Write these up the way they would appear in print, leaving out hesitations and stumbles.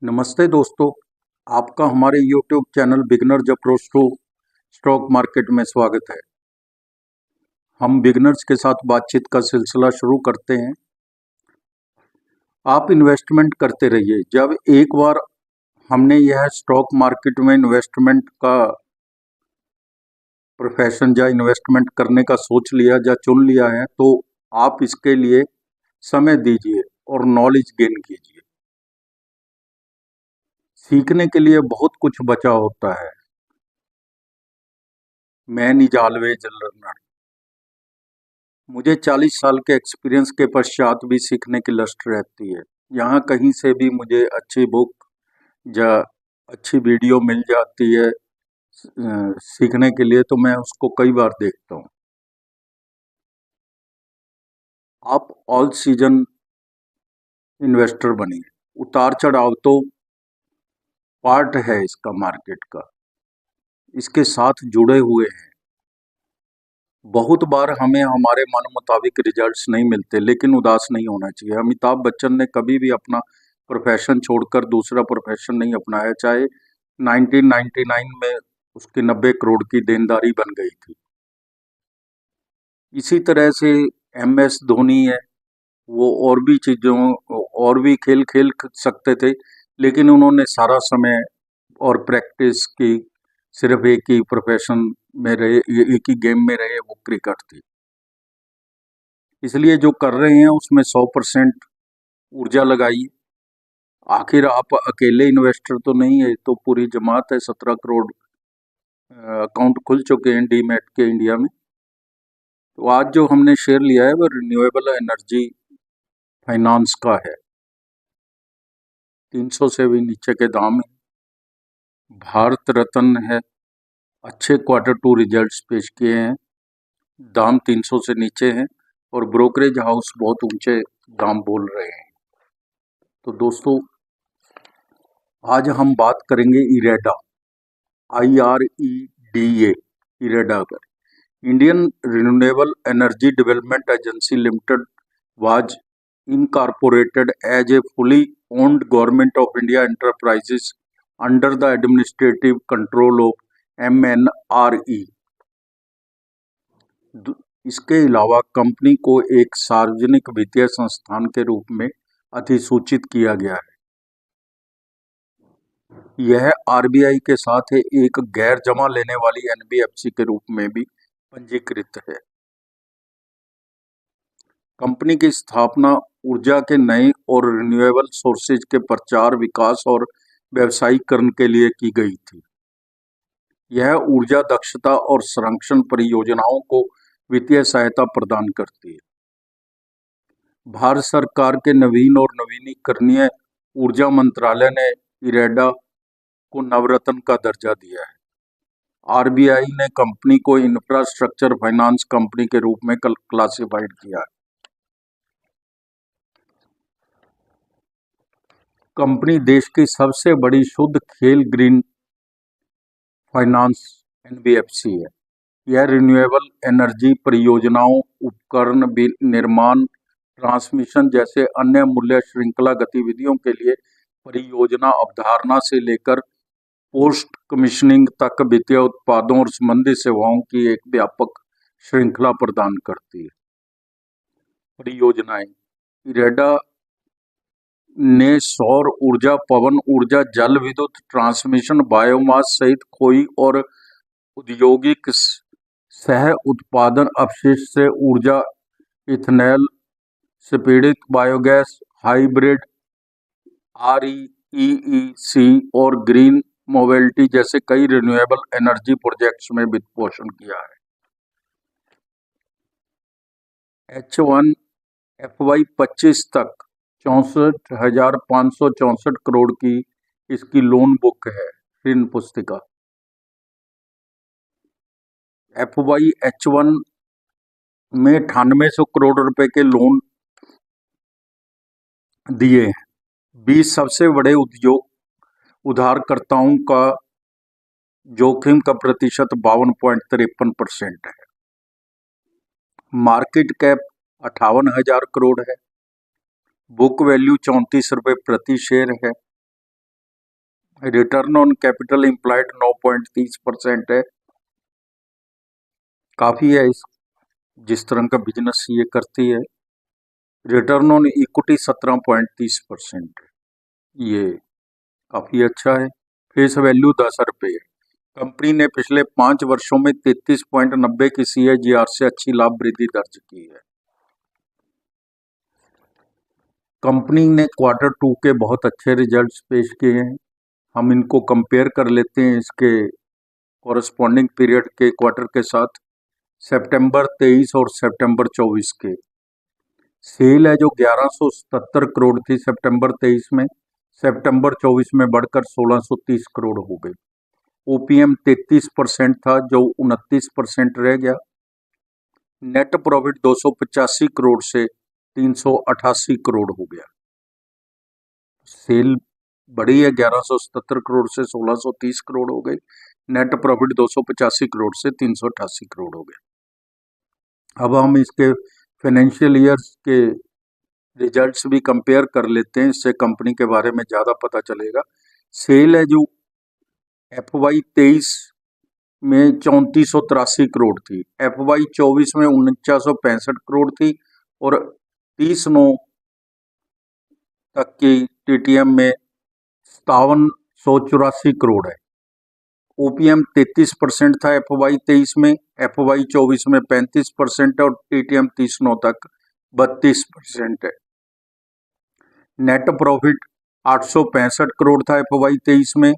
नमस्ते दोस्तों, आपका हमारे YouTube channel beginners approach to stock market में स्वागत है। हम बिगनर्स के साथ बातचीत का सिलसिला शुरू करते हैं। आप इन्वेस्टमेंट करते रहिए। जब एक बार हमने यह स्टॉक मार्केट में इन्वेस्टमेंट का प्रोफेशन या इन्वेस्टमेंट करने का सोच लिया या चुन लिया है, तो आप इसके लिए समय दीजिए और नॉलेज गेन कीजिए। सीखने के लिए बहुत कुछ बचा होता है। Man is always learner. मुझे 40 साल के एक्सपीरियंस के पश्चात भी सीखने की लस्ट रहती है। यहाँ कहीं से भी मुझे अच्छी बुक या अच्छी वीडियो मिल जाती है सीखने के लिए, तो मैं उसको कई बार देखता हूँ। आप ऑल सीजन इन्वेस्टर बनिए। उतार चढ़ाव तो पार्ट है इसका, मार्केट का, इसके साथ जुड़े हुए हैं। बहुत बार हमें हमारे मन मुताबिक रिजल्ट्स नहीं मिलते, लेकिन उदास नहीं होना चाहिए। अमिताभ बच्चन ने कभी भी अपना प्रोफेशन छोड़कर दूसरा प्रोफेशन नहीं अपनाया, चाहे 1999 में उसकी 90 करोड़ की देनदारी बन गई थी। इसी तरह से MS धोनी है, वो और भी खेल खेल सकते थे, लेकिन उन्होंने सारा समय और प्रैक्टिस की, सिर्फ एक ही प्रोफेशन में रहे, एक ही गेम में रहे, वो क्रिकेट थी। इसलिए जो कर रहे हैं उसमें 100% ऊर्जा लगाइए। आखिर आप अकेले इन्वेस्टर तो नहीं है, तो पूरी जमात है। 17 करोड़ अकाउंट खुल चुके हैं डीमैट के इंडिया में। तो आज जो हमने शेयर लिया है वो रिन्यूएबल एनर्जी फाइनेंस का है। 300 से भी नीचे के दाम है। भारत रत्न है। अच्छे Q2 रिजल्ट्स पेश किए हैं। दाम 300 से नीचे हैं और ब्रोकरेज हाउस बहुत ऊंचे दाम बोल रहे हैं। तो दोस्तों, आज हम बात करेंगे इरेडा, IREDA, इरेडा पर। Indian renewable energy development agency limited was incorporated as a fully owned Government of India enterprises under the administrative control of MNRE। इसके अलावा कंपनी को एक सार्वजनिक वित्तीय संस्थान के रूप में अधिसूचित किया गया है। यह RBI के साथ एक गैर जमा लेने वाली NBFC के रूप में भी पंजीकृत है। कंपनी की स्थापना ऊर्जा के नए और रिन्यूएबल सोर्सेज के प्रचार, विकास और व्यावसायीकरण के लिए की गई थी। यह ऊर्जा दक्षता और संरक्षण परियोजनाओं को वित्तीय सहायता प्रदान करती है। भारत सरकार के नवीन और नवीनीकरणीय ऊर्जा मंत्रालय ने इरेडा को नवरत्न का दर्जा दिया है। RBI ने कंपनी को इंफ्रास्ट्रक्चर फाइनेंस कंपनी के रूप में क्लासिफाइड किया है। कंपनी देश की सबसे बड़ी शुद्ध खेल ग्रीन फाइनेंस NBFC है। यह रिन्यूएबल एनर्जी परियोजनाओं, उपकरण निर्माण, ट्रांसमिशन जैसे अन्य मूल्य श्रृंखला गतिविधियों के लिए परियोजना अवधारणा से लेकर पोस्ट कमीशनिंग तक वित्तीय उत्पादों और संबंधित सेवाओं की एक व्यापक श्रृंखला प्रदान करती है। परियोजनाएं, इरेडा ने सौर ऊर्जा, पवन ऊर्जा, जल विद्युत, ट्रांसमिशन, बायोमास सहित खोई और औद्योगिक सह उत्पादन अपशिष्ट से ऊर्जा, इथेनॉल, स्पीडित बायोगैस, हाइब्रिड, REC और ग्रीन मोबिलिटी जैसे कई रिन्यूएबल एनर्जी प्रोजेक्ट्स में वित्त पोषण किया है। H1 FY 25 तक 64,564 करोड़ की इसकी लोन बुक है, ऋण पुस्तिका। FY H1 में 9800 करोड़ रुपए के लोन दिए हैं। 20 सबसे बड़े उधारकर्ताओं का जोखिम का प्रतिशत 52.53% है। मार्केट कैप 58,000 करोड़ है। बुक वैल्यू 34 रुपये प्रति शेयर है। रिटर्न ऑन कैपिटल एम्प्लॉयड 9.30% है, काफ़ी है इस जिस तरह का बिजनेस ये करती है। रिटर्न ऑन इक्विटी 17.30% है, ये काफ़ी अच्छा है। फेस वैल्यू 10 रुपये है। कंपनी ने पिछले 5 वर्षों में 33.90 की CAGR से अच्छी लाभ वृद्धि दर्ज की है। कंपनी ने Q2 के बहुत अच्छे रिजल्ट्स पेश किए हैं। हम इनको कंपेयर कर लेते हैं इसके कॉरस्पॉन्डिंग पीरियड के क्वार्टर के साथ। सितंबर 23 और सितंबर 24 के सेल है जो 1177 करोड़ थी सितंबर 23 में, सितंबर 24 में बढ़कर 1630 करोड़ हो गई। OPM 33% था जो 29% रह गया। नेट प्रॉफिट 285 करोड़ से 388 करोड़ हो गया। सेल बढ़ी है 1177 करोड़ से 1630 करोड़ हो गई। नेट प्रॉफिट 285 करोड़ से 388 करोड़ हो गया। अब हम इसके फाइनेंशियल ईयर्स के रिजल्ट्स भी कंपेयर कर लेते हैं, इससे कंपनी के बारे में ज़्यादा पता चलेगा। सेल है जो FY 23 में 3483 करोड़ थी, FY 24 में 4965 करोड़ थी और 30/9 तक की TTM में 5784 करोड़ है। OPM 33% था FY 23 में, FY 24 में 35% और TTM 30/9 तक 32% है। नेट प्रॉफिट 865 करोड़ था FY 23 में,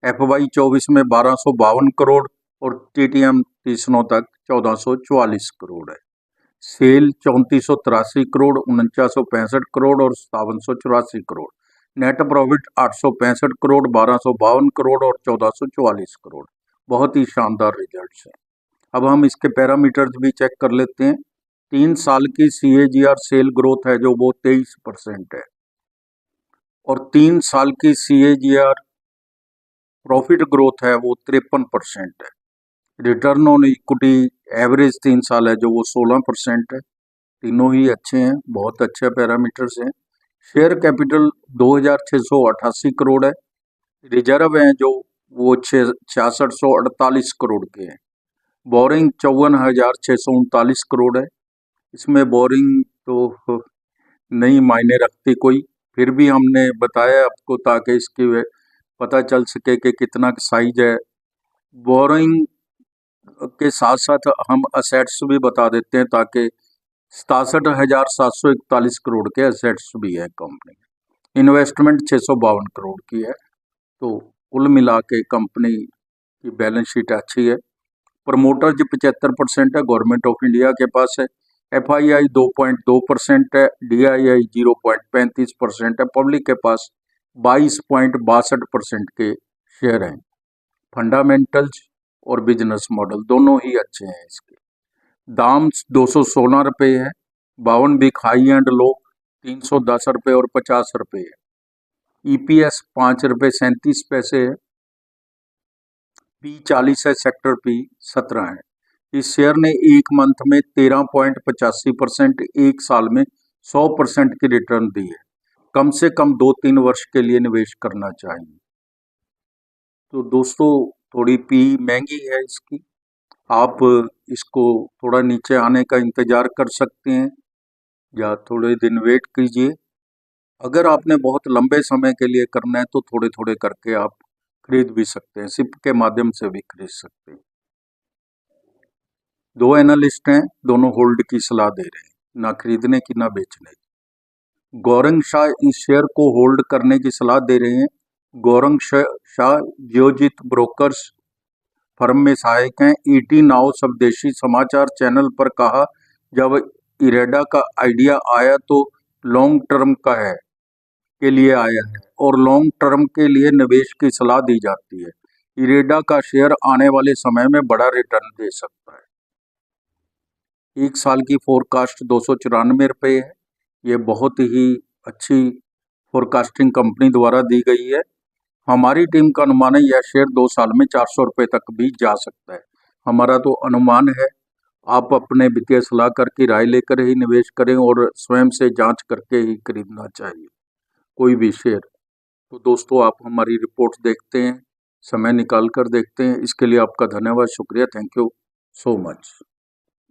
FY 24 में 1252 करोड़ और TTM 30/9 तक 1444 करोड़ है। सेल 3483 करोड़, 4965 करोड़ और 5784 करोड़। नेट प्रॉफिट 865 करोड़, 1252 करोड़ और 1444 करोड़। बहुत ही शानदार रिजल्ट्स हैं। अब हम इसके पैरामीटर्स भी चेक कर लेते हैं। 3 साल की CAGR सेल ग्रोथ है जो वो 23% है और 3 साल की CAGR प्रॉफिट ग्रोथ है वो 53% है। रिटर्न ऑन इक्विटी एवरेज 3 साल है जो वो 16% है। तीनों ही अच्छे हैं, बहुत अच्छे पैरामीटर्स हैं। शेयर कैपिटल 2688 करोड़ है। रिजर्व हैं जो वो 6648 करोड़ के हैं। बोरिंग 54,639 करोड़ है। इसमें बोरिंग तो नहीं मायने रखती कोई, फिर भी हमने बताया आपको ताकि इसकी पता चल सके कि कितना साइज है। बोरिंग के साथ साथ हम असेट्स भी बता देते हैं ताकि 67,741 करोड़ के असेट्स भी है कंपनी। इन्वेस्टमेंट 652 करोड़ की है। तो कुल मिला के कंपनी की बैलेंस शीट अच्छी है। प्रमोटर्स 75% है, गवर्नमेंट ऑफ इंडिया के पास है। FII 2.2% है, DII 0.35% है। पब्लिक के पास 22.62% के शेयर हैं। फंडामेंटल्स और बिजनेस मॉडल दोनों ही अच्छे हैं। इसके दाम 216 रुपये है, 52 बिग हाई एंड लो 310 रुपये और 50 रुपये है। EPS 5 रुपये 37 पैसे है। P40 है, सेक्टर P 17 है। इस शेयर ने एक मंथ में 13.85%, एक साल में 100% की रिटर्न दी है। कम से कम 2-3 वर्ष के लिए निवेश करना चाहिए। तो दोस्तों थोड़ी P महंगी है इसकी, आप इसको थोड़ा नीचे आने का इंतज़ार कर सकते हैं या थोड़े दिन वेट कीजिए। अगर आपने बहुत लंबे समय के लिए करना है तो थोड़े थोड़े करके आप खरीद भी सकते हैं, SIP के माध्यम से भी खरीद सकते हैं। 2 एनालिस्ट हैं, दोनों होल्ड की सलाह दे रहे हैं, ना खरीदने की ना बेचने की। गौरंग शाह इस शेयर को होल्ड करने की सलाह दे रहे हैं। गौरंग शाह जियोजित ब्रोकर्स फर्म में सहायक हैं। ET नाउ स्वदेशी समाचार चैनल पर कहा, जब इरेडा का आइडिया आया तो लॉन्ग टर्म का है के लिए आया है और लॉन्ग टर्म के लिए निवेश की सलाह दी जाती है। इरेडा का शेयर आने वाले समय में बड़ा रिटर्न दे सकता है। एक साल की फोरकास्ट 294 रुपये है। ये बहुत ही अच्छी फोरकास्टिंग कंपनी द्वारा दी गई है। हमारी टीम का अनुमान है यह शेयर 2 साल में 400 रुपये तक भी जा सकता है। हमारा तो अनुमान है, आप अपने वित्तीय सलाहकार की राय लेकर ही निवेश करें और स्वयं से जांच करके ही खरीदना चाहिए कोई भी शेयर। तो दोस्तों आप हमारी रिपोर्ट देखते हैं, समय निकाल कर देखते हैं, इसके लिए आपका धन्यवाद, शुक्रिया, थैंक यू सो मच।